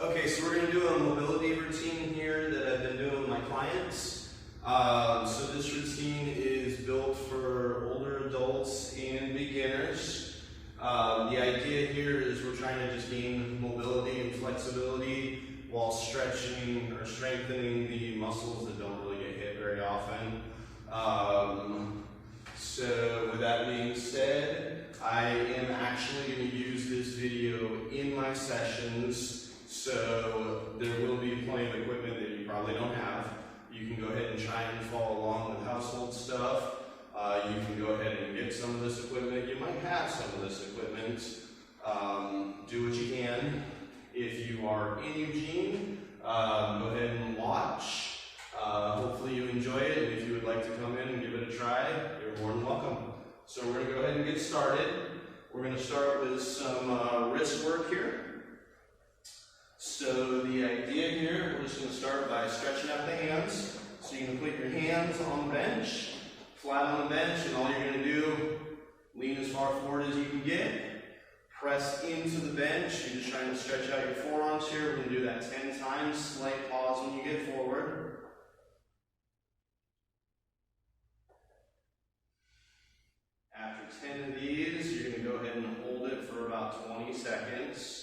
Okay, so we're going to do a mobility routine here that I've been doing with my clients. So this routine is built for older adults and beginners. The idea here is we're trying to just gain mobility and flexibility while stretching or strengthening the muscles that don't really get hit very often. So with that being said, I am actually going to use this video in my sessions. So there will be plenty of equipment that you probably don't have. You can go ahead and try and follow along with household stuff. You can go ahead and get some of this equipment. You might have some of this equipment. Do what you can. If you are in Eugene, go ahead and watch. Hopefully you enjoy it, and if you would like to come in and give it a try, you're more than welcome. So we're going to go ahead and get started. We're going to start with some wrist work here. So the idea here, we're just going to start by stretching out the hands. So you're going to put your hands on the bench, flat on the bench, and all you're going to do, lean as far forward as you can get. Press into the bench. You're just trying to stretch out your forearms here. We're going to do that 10 times. Slight pause when you get forward. After 10 of these, you're going to go ahead and hold it for about 20 seconds.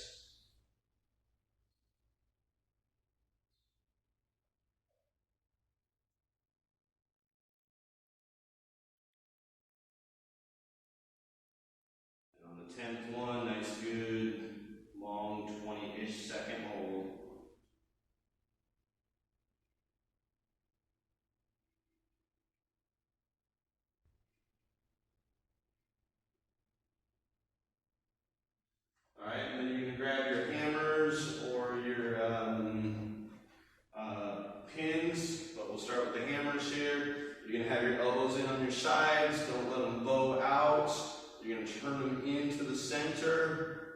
And on the 10th one, nice, good, long 20-ish second hold. Alright, and then you're going to grab your hammers or your pins, but we'll start with the hammers here. You're going to have your elbows in on your sides, don't let them bow out. You're going to turn them into the center,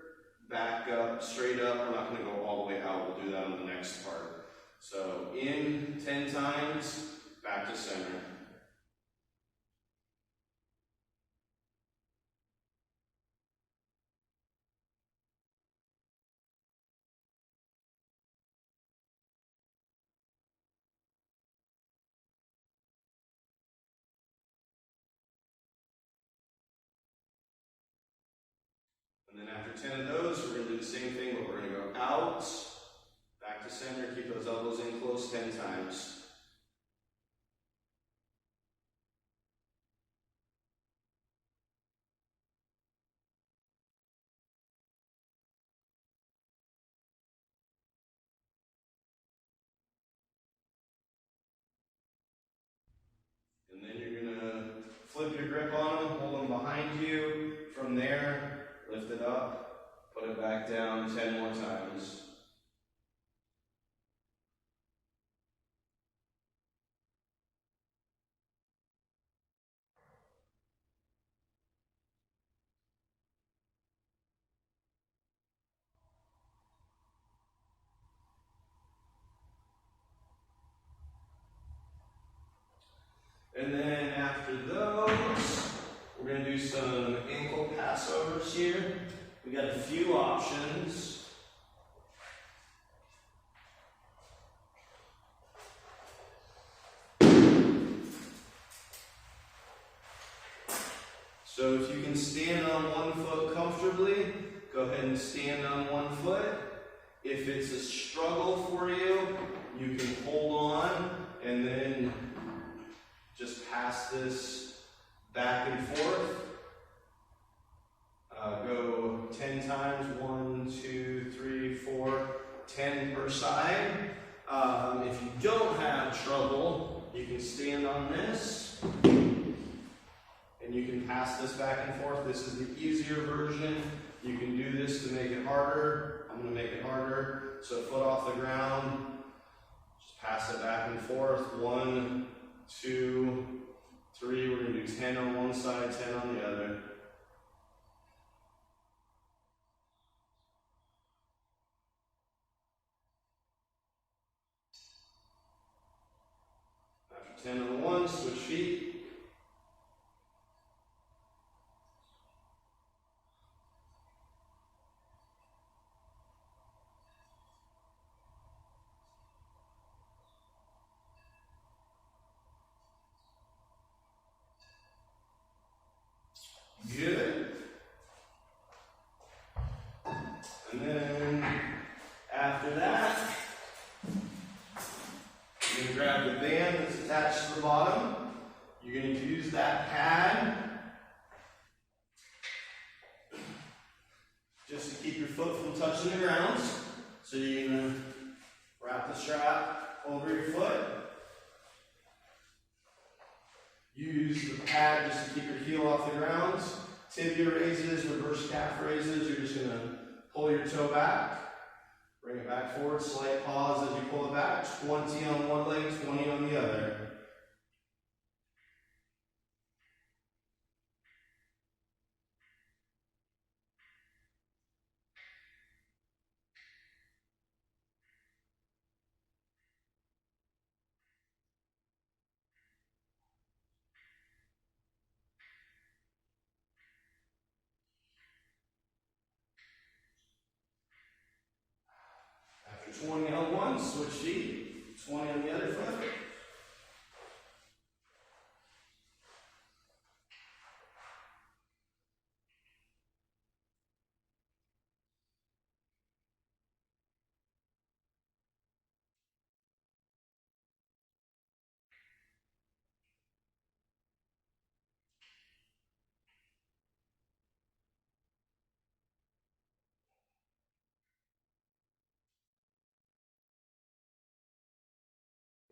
back up, straight up. We're not going to go all the way out, we'll do that on the next part. So in 10 times, back to center. And then after 10 of those, we're going to do the same thing, but we're going to go out, back to center, keep those elbows in close 10 times. And then you're going to flip your grip on them, hold them behind you. From there, lift it up, put it back down 10 more times. And then after those, we're going to do some ankle passovers here. We got a few options. So if you can stand on one foot comfortably, go ahead and stand on one foot. If it's a struggle for you, you can hold on and then just pass this back and forth. Go 10 times, 1, 2, 3, 4, 10 per side. If you don't have trouble, you can stand on this and you can pass this back and forth. This is the easier version. You can do this to make it harder. I'm going to make it harder. So foot off the ground, just pass it back and forth. 1, 2, 3. We're going to do 10 on one side, 10 on the other. After 10 on one, switch feet. Good. And then after that, you're going to grab the band that's attached to the bottom. You're going to use that pad just to keep your foot from touching the ground. So you're going to wrap the strap over your foot. Use the pad just to keep your heel off the ground. Tibia raises, reverse calf raises. You're just going to pull your toe back. Bring it back forward, slight pause as you pull it back. 20 on one leg, 20 on the other. After 20 on one, switch feet. 20 on the other foot.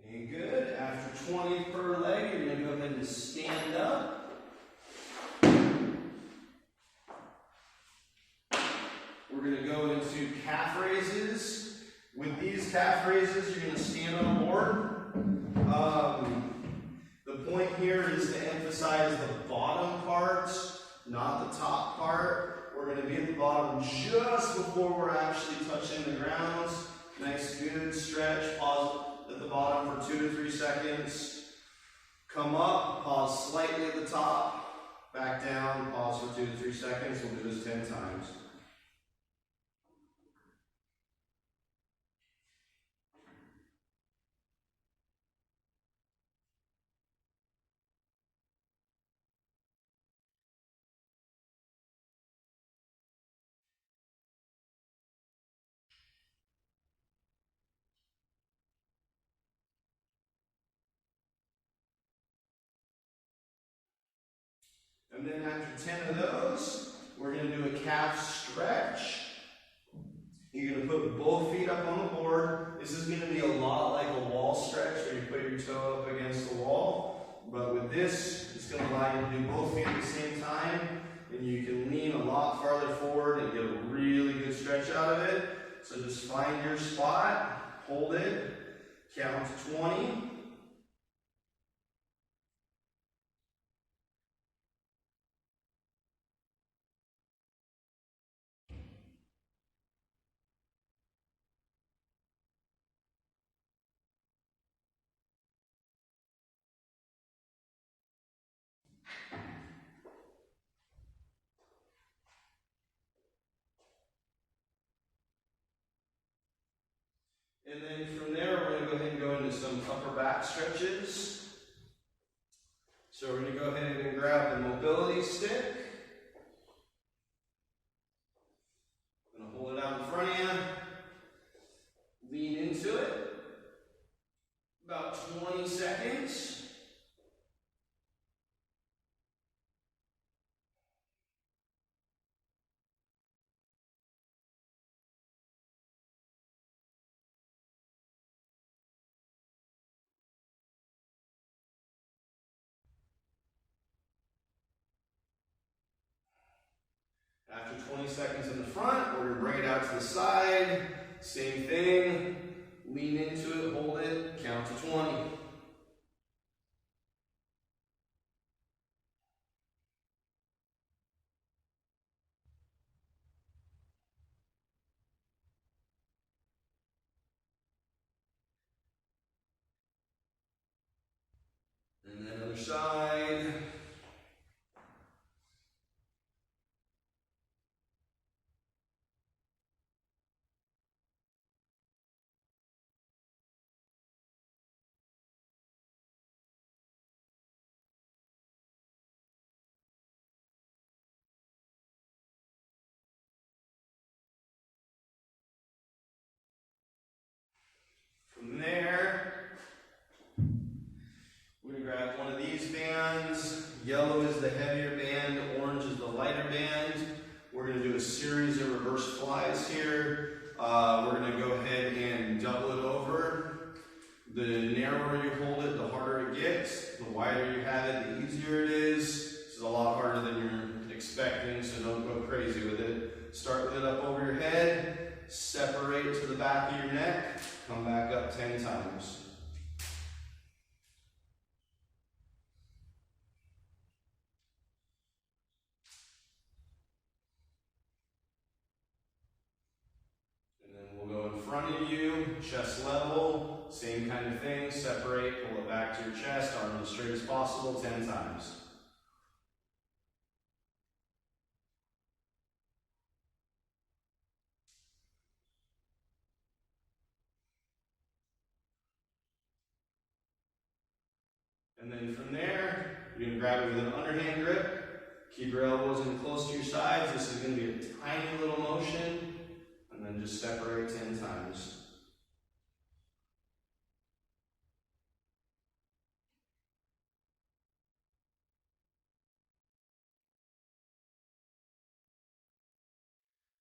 And good. After 20 per leg, you're going to go ahead and stand up. We're going to go into calf raises. With these calf raises, you're going to stand on a board. The point here is to emphasize the bottom part, not the top part. We're going to be at the bottom just before we're actually touching the ground. Nice, good stretch. Pause at the bottom for 2 to 3 seconds. Come up, pause slightly at the top, back down, pause for 2 to 3 seconds. We'll do this 10 times. And then after 10 of those, we're going to do a calf stretch. You're going to put both feet up on the board. This is going to be a lot like a wall stretch where you put your toe up against the wall. But with this, it's going to allow you to do both feet at the same time. And you can lean a lot farther forward and get a really good stretch out of it. So just find your spot, hold it, count to 20. And then from there, we're going to go ahead and go into some upper back stretches. So we're going to go ahead and grab the mobility stick. I'm going to hold it out in front of you. Lean into it. About 20 seconds. After 20 seconds in the front, we're going to bring it out to the side. Same thing. Lean into it, hold it, count to 20. And then other side. From there, we're going to grab one of these bands. Yellow is the heavier band, orange is the lighter band. We're going to do a series of reverse flies here. We're going to go ahead and double it over. The narrower you hold it, the harder it gets. The wider you have it, the easier it is. This is a lot harder than you're expecting, so don't go crazy with it. Start with it up over your head, separate to the back of your neck, come back up 10 times. Go in front of you, chest level, same kind of thing, separate, pull it back to your chest, arms as straight as possible, 10 times. And then from there, you're going to grab it with an underhand grip, keep your elbows in close to your sides, this is going to be a tiny little motion, and then just separate 10 times.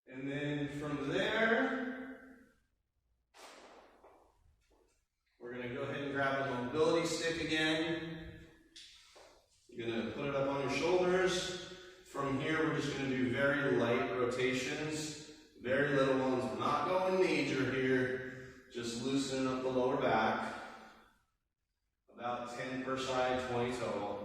And then from there, we're going to go ahead and grab a mobility stick again. You're going to put it up on your shoulders. From here, we're just going to do very light rotations, very little ones. We're not going major here, just loosening up the lower back. About 10 per side, 20 total.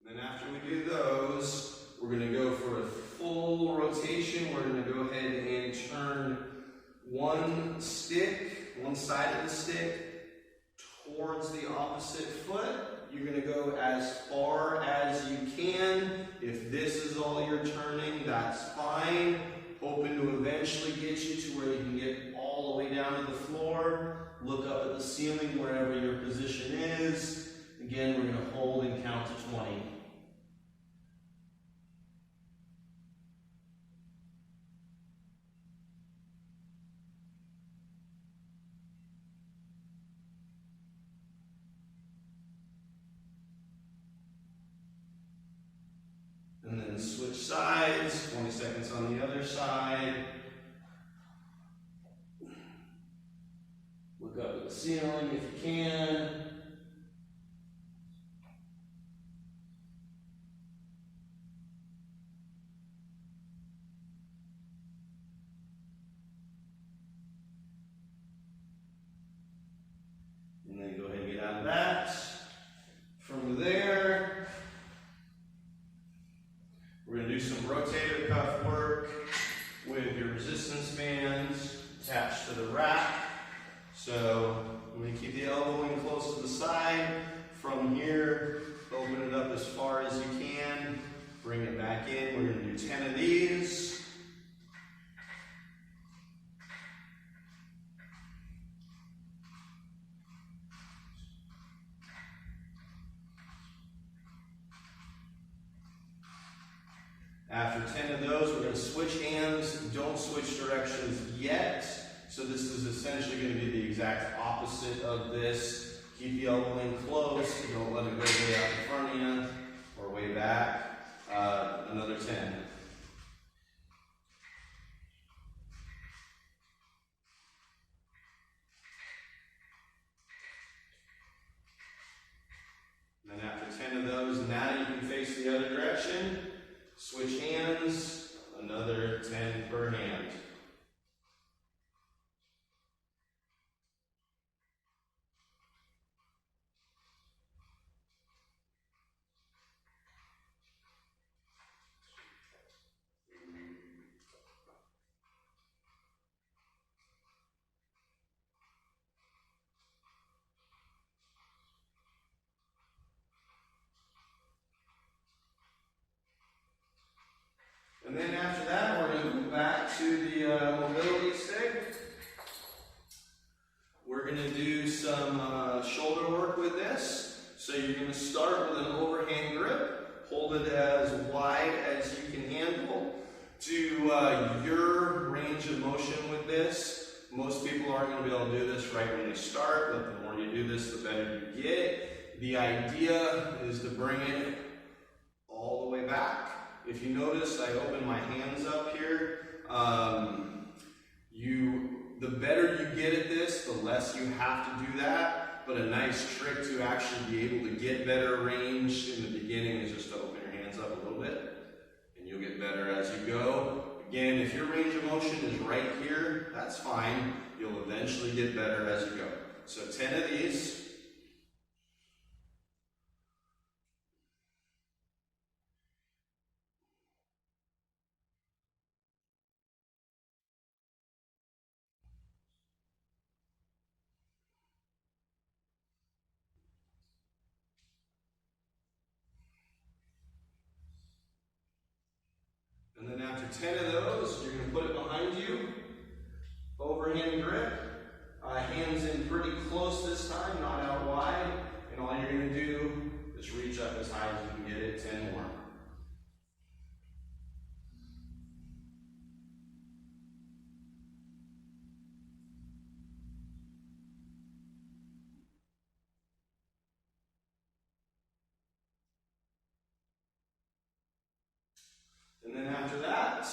Then after we do those, we're going to go for a full rotation. We're going to go ahead and turn one side of the stick towards the opposite foot. You're going to go as far as you can. If this is all you're turning, that's fine. Hoping to eventually get you to where you can get all the way down to the floor. Look up at the ceiling wherever your position is. Again, we're going to hold and count to 20. And then switch sides, 20 seconds on the other side. Look up at the ceiling if you can. And then go ahead and get out of that. From there, we're going to do some rotator cuff work with your resistance bands attached to the rack. So I'm going to keep the elbow in close to the side. From here, open it up as far as you can. Bring it back in. We're going to do 10 of these. After 10 of those, we're going to switch hands. Don't switch directions yet. So this is essentially going to be the exact opposite of this. Keep the elbow in close. Don't let it go way out in front of you or way back. Another 10. Then after 10 of those, now you can face the other direction. Switch hands, another 10 per hand. And then after that, we're going to Welcome back to the mobility stick. We're going to do some shoulder work with this. So you're going to start with an overhand grip. Hold it as wide as you can handle. Do your range of motion with this. Most people aren't going to be able to do this right when they start, but the more you do this, the better you get. The idea is to bring it all the way back. If you notice, I open my hands up here. The better you get at this, the less you have to do that. But a nice trick to actually be able to get better range in the beginning is just to open your hands up a little bit, and you'll get better as you go. Again, if your range of motion is right here, that's fine. You'll eventually get better as you go. So 10 of these. And then after 10 of those, you're going to put it behind you. Overhand grip. Hands in pretty close this time, not out wide. And all you're going to do is reach up as high as you can get it. 10 more. And then after that,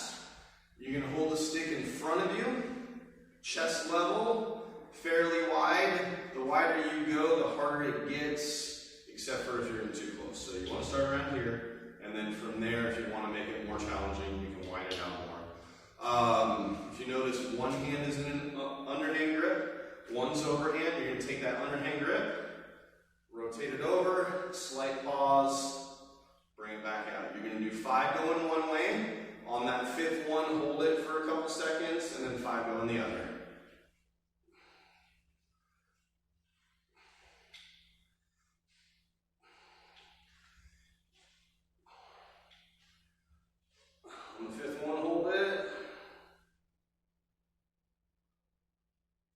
you're going to hold the stick in front of you, chest level, fairly wide. The wider you go, the harder it gets, except for if you're in too close. So you want to start around here, and then from there, if you want to make it more challenging, you can widen it out more. If you notice, one hand is in an underhand grip, one's overhand. You're going to take that underhand grip, rotate it over, slight pause, bring it back out. You're going to do 5 going one way. On that 5th one, hold it for a couple seconds, and then 5 going the other. On the 5th one, hold it.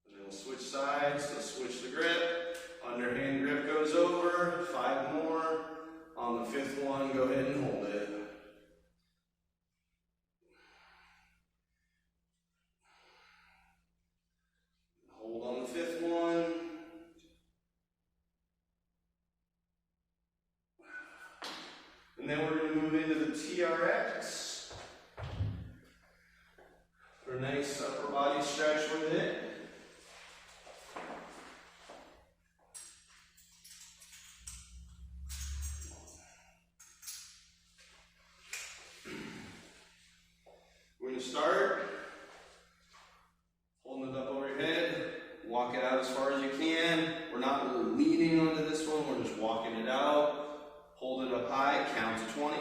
And then we'll switch sides, so switch the grip. Underhand grip goes over, 5 more. On the 5th one, go ahead and hold it. Hold on the 5th one. And then we're going to move into the TRX for a nice upper body stretch with it. Start, holding it up over your head, walk it out as far as you can. We're not really leaning onto this one, we're just walking it out. Hold it up high, count to 20.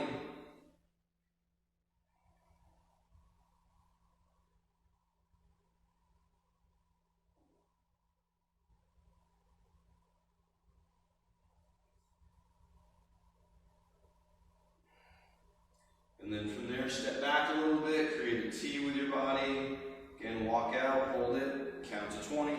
And then from there, step back a little bit, create a T with your body. Again, walk out, hold it, count to 20.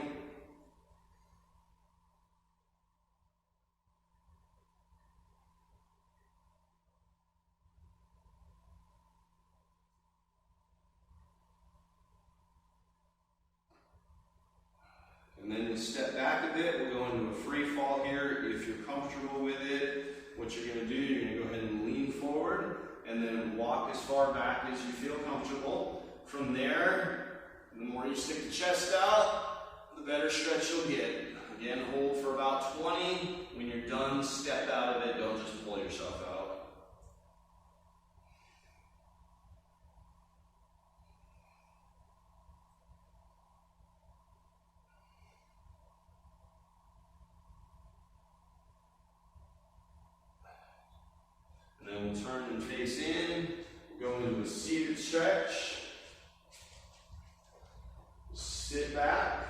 And then step back a bit, we'll go into a free fall here. If you're comfortable with it, what you're going to do, you're going to go ahead and lean forward. And then walk as far back as you feel comfortable. From there, the more you stick the chest out, the better stretch you'll get. Again, hold for about 20. When you're done, step out of it. Don't just pull yourself out. And then we'll turn and face in. We'll go into a seated stretch. Sit back.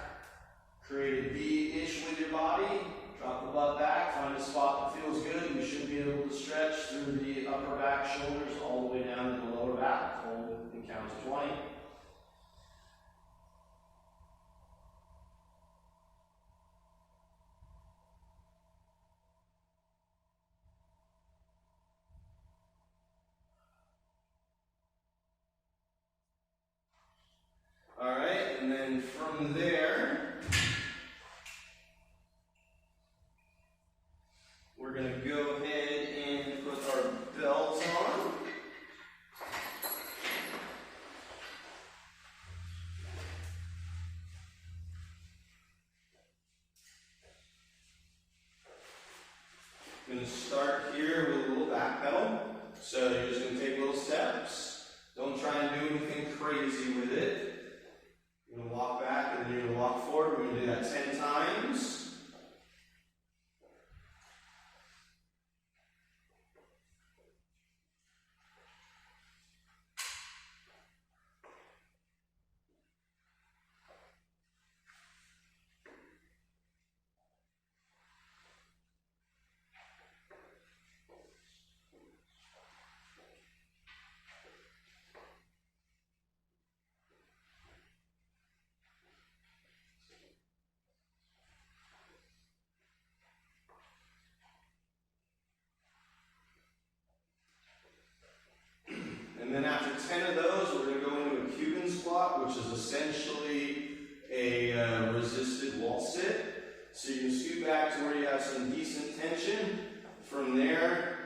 Create a V-ish with your body. Drop the butt back. Find a spot that feels good. You should be able to stretch through the upper back, shoulders, all the way down to the lower back. Hold and count to 20. and then from there, we're going to go ahead and put our belt on. I'm going to start here with a little back pedal. So you're just going to take little steps. Don't try and do anything crazy with it. You're going to walk back and then you're going to walk forward. We're going to do that 10 times. And then after 10 of those, we're going to go into a Cuban squat, which is essentially a resisted wall sit. So you can scoot back to where you have some decent tension. From there,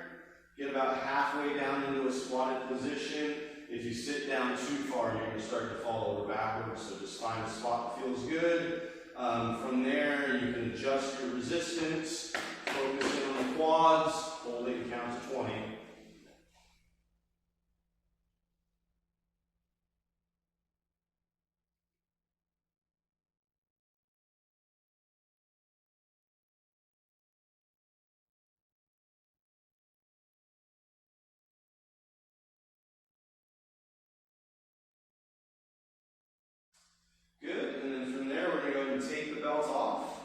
get about halfway down into a squatted position. If you sit down too far, you're going to start to fall over backwards. So just find a spot that feels good. From there, you can adjust your resistance, focusing on the quads, holding count to 20. Good, and then from there we're going to go ahead and take the belt off.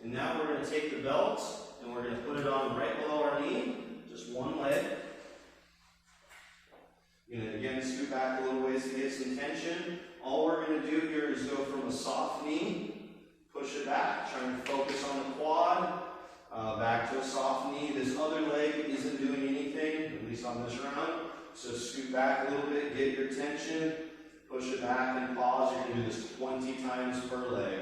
And now we're going to take the belt and we're going to put it on right below our knee, just one leg. You're going to again scoot back a little ways to get some tension. All we're going to do here is go from a soft knee, push it back, trying to focus on the quad, back to a soft knee. This other leg isn't doing anything, at least on this round. So scoot back a little bit, get your tension, push it back and pause. You're going to do this 20 times per leg.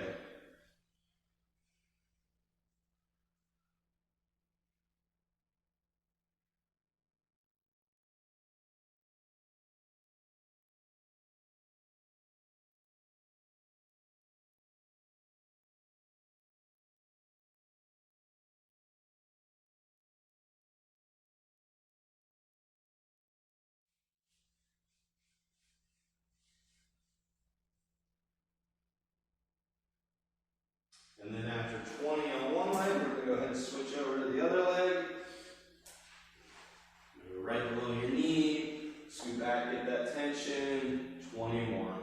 And then after 20 on one leg, we're going to go ahead and switch over to the other leg. Right below your knee, scoot back, get that tension, 20 more.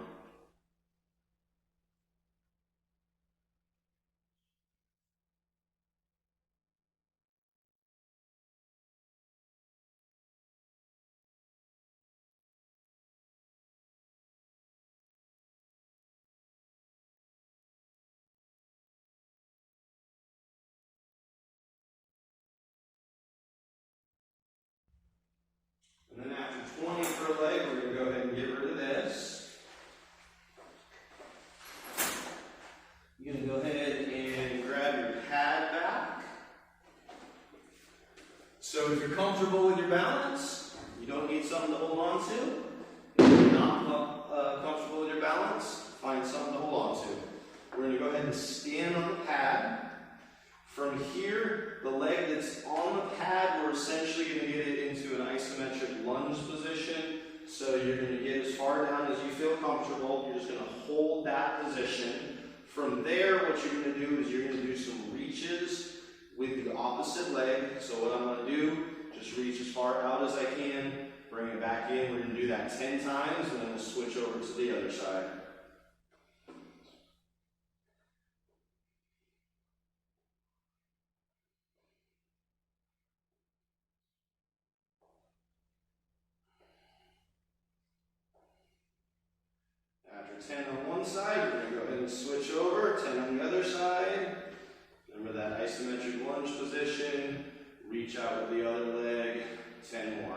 And then after 20 per leg, we're going to go ahead and get rid of this. You're going to go ahead and grab your pad back. So if you're comfortable with your balance, you don't need something to hold on to. If you're not comfortable with your balance, find something to hold on to. We're going to go ahead and stand on the pad. From here, the leg that's on the pad, we're essentially going to get it into an isometric lunge position. So you're going to get as far down as you feel comfortable. You're just going to hold that position. From there, what you're going to do is you're going to do some reaches with the opposite leg. So what I'm going to do, just reach as far out as I can, bring it back in. We're going to do that 10 times, and then we'll switch over to the other side. After 10 on one side, we're going to go ahead and switch over, 10 on the other side. Remember that isometric lunge position, reach out with the other leg, 10 more.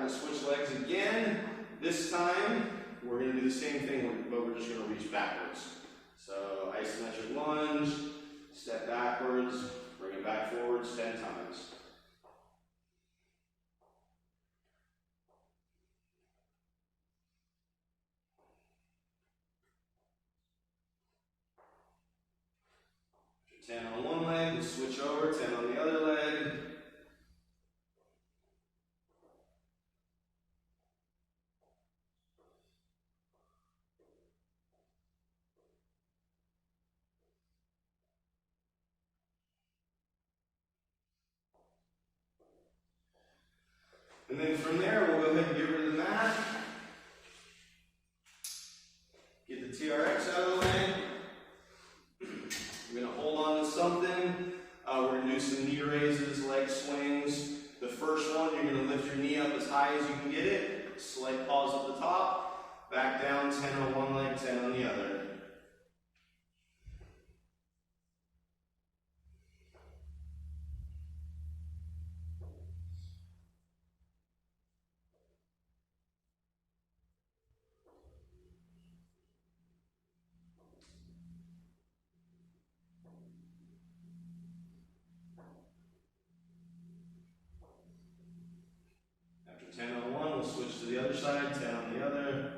going to switch legs again. This time, we're going to do the same thing, but we're just going to reach backwards. So isometric lunge, step backwards, bring it back forwards 10 times. After 10 on one leg, we'll switch over, 10 on the other leg. And then from there, we'll go ahead and get rid of the mat. Get the TRX out of the way. We're going to hold on to something. We're going to do some knee raises, leg swings. The first one, you're going to lift your knee up as high as you can get it. Slight pause at the top. Back down, 10 on one leg, 10 on the other. After 10 on one, we'll switch to the other side, 10 on the other.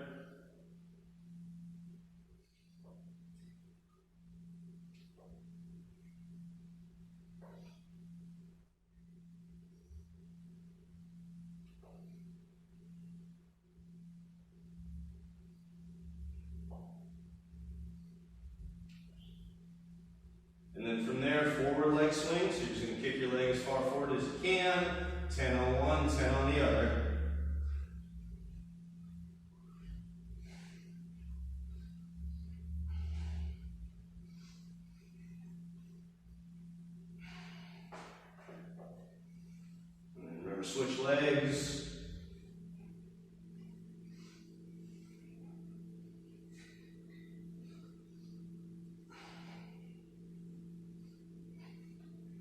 And then from there, forward leg swing. So you're just going to kick your leg as far forward as you can. 10 on one, 10 on the other. And then remember, switch legs.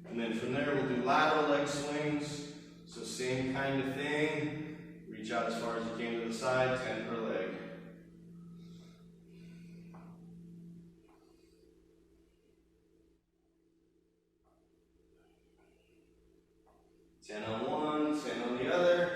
And then from there, we'll do lateral leg swings. So same kind of thing. Reach out as far as you can to the side, 10 per leg. Ten on one, 10 on the other.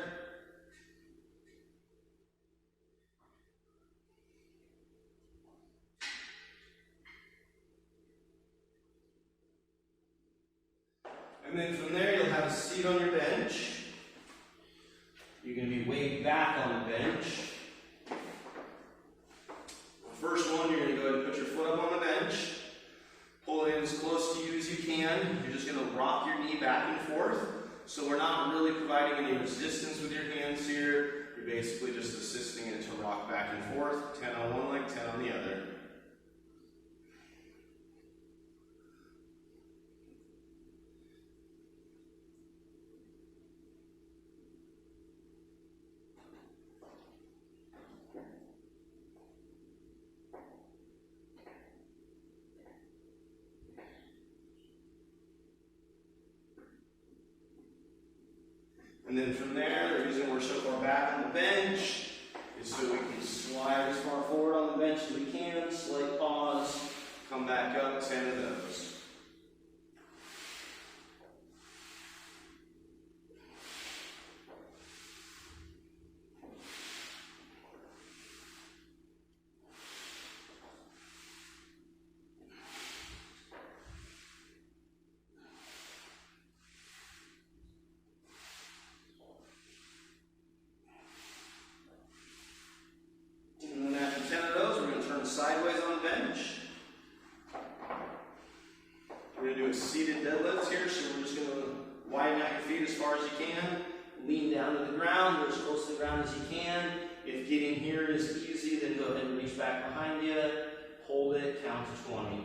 And then from there, you'll have a seat on your bench. You're going to be way back on the bench. The first one, you're going to go ahead and put your foot up on the bench. Pull it in as close to you as you can. You're just going to rock your knee back and forth. So we're not really providing any resistance with your hands here. You're basically just assisting it to rock back and forth. 10 on one leg, 10 on the other. And then from there, the reason we're so far back on the bench is so we can slide as far forward on the bench as we can, slight pause, come back up, 10 of those. Sideways on the bench. We're going to do a seated deadlift here, so we're just going to widen out your feet as far as you can. Lean down to the ground, or as close to the ground as you can. If getting here is easy, then go ahead and reach back behind you. Hold it, count to 20.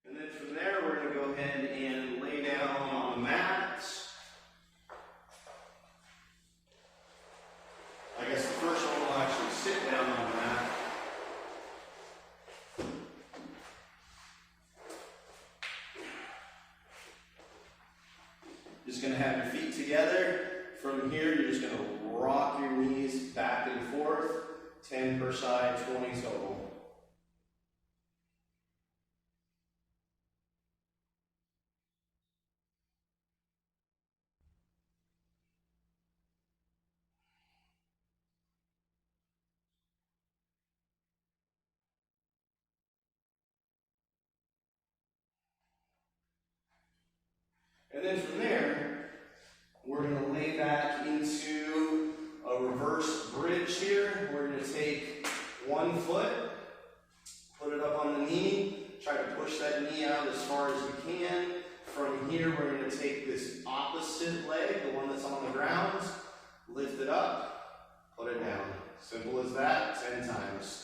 And then from there, we're going to go ahead and lay down on the mat. I guess the first one will actually sit down on the mat. Just going to have your feet together. From here, you're just going to rock your knees back and forth. 10 per side, 20 total. And then from there, we're going to lay back into a reverse bridge here. We're going to take one foot, put it up on the knee, try to push that knee out as far as you can. From here, we're going to take this opposite leg, the one that's on the ground, lift it up, put it down. Simple as that, 10 times.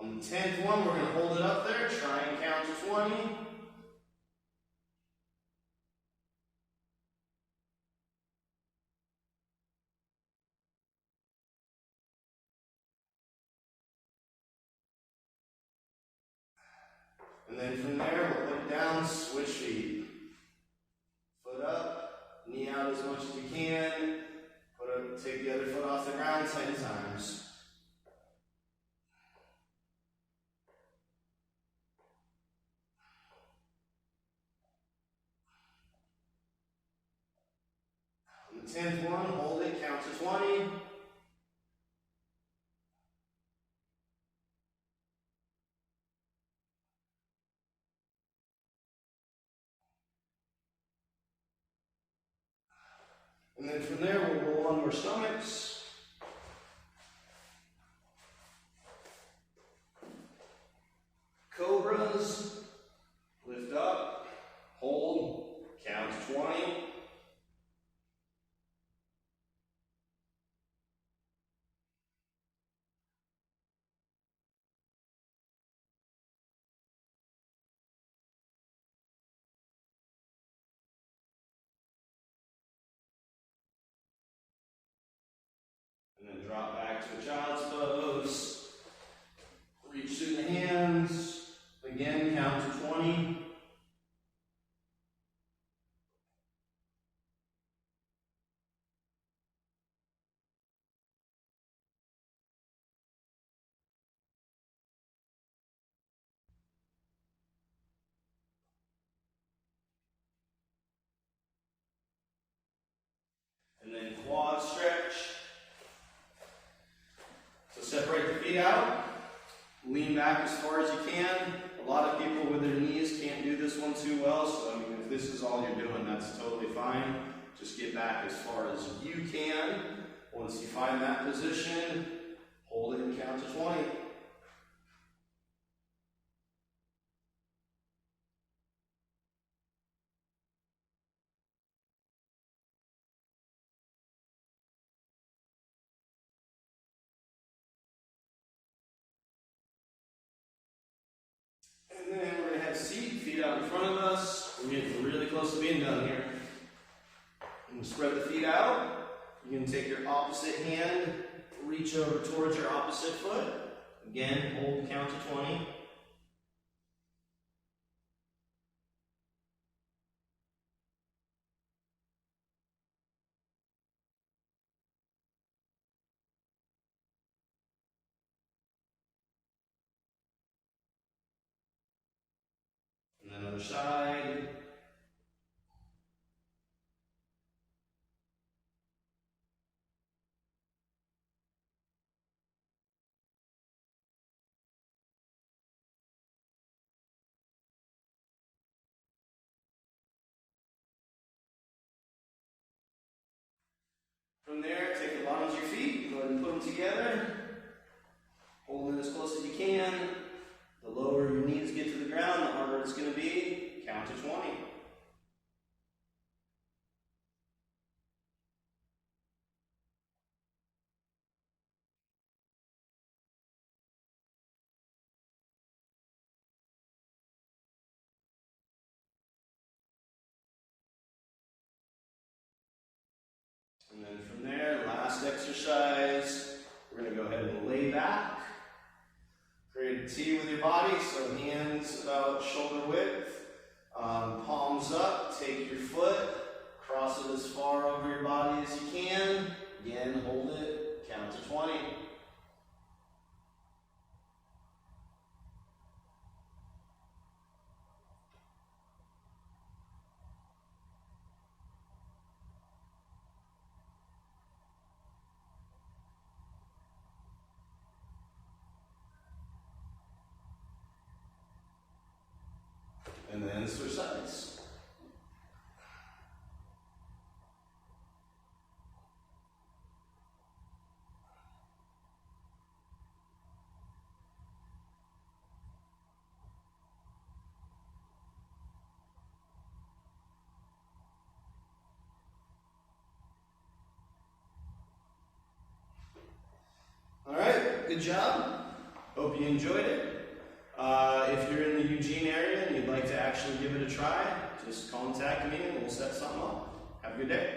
On the 10th one, we're going to hold it up there, try and count to 20. And then from there, we'll put it down, switch feet. Foot up, knee out as much as you can. Take the other foot off the ground 10 times. On the 10th one, hold it, count to 20. And then from there, we'll roll onto our stomachs. Cobras, lift up, hold, count to 20. And then drop back to a child's pose. Reach through the hands. Again, count to 20. And then quad stretch. So separate the feet out. Lean back as far as you can. A lot of people with their knees can't do this one too well, so I mean, if this is all you're doing, that's totally fine. Just get back as far as you can. Once you find that position, hold it and count to 20. And then we're going to have seat, feet out in front of us. We're getting really close to being done here. And spread the feet out. You can take your opposite hand, reach over towards your opposite foot. Again, hold the count to 20. And then other side. From there, take the bottoms of your feet, go ahead and put them together. Hold it as close as you can. The lower your knees get to the ground, the harder it's going to be. Count to 20. exercise, we're going to go ahead and lay back. Create a T with your body, so hands about shoulder width, palms up, take your foot, cross it as far over your body as you can. Again, hold it, count to 20. And then switch sides. All right, good job. Hope you enjoyed it. If you're in the Eugene area and you'd like to actually give it a try, just contact me and we'll set something up. Have a good day.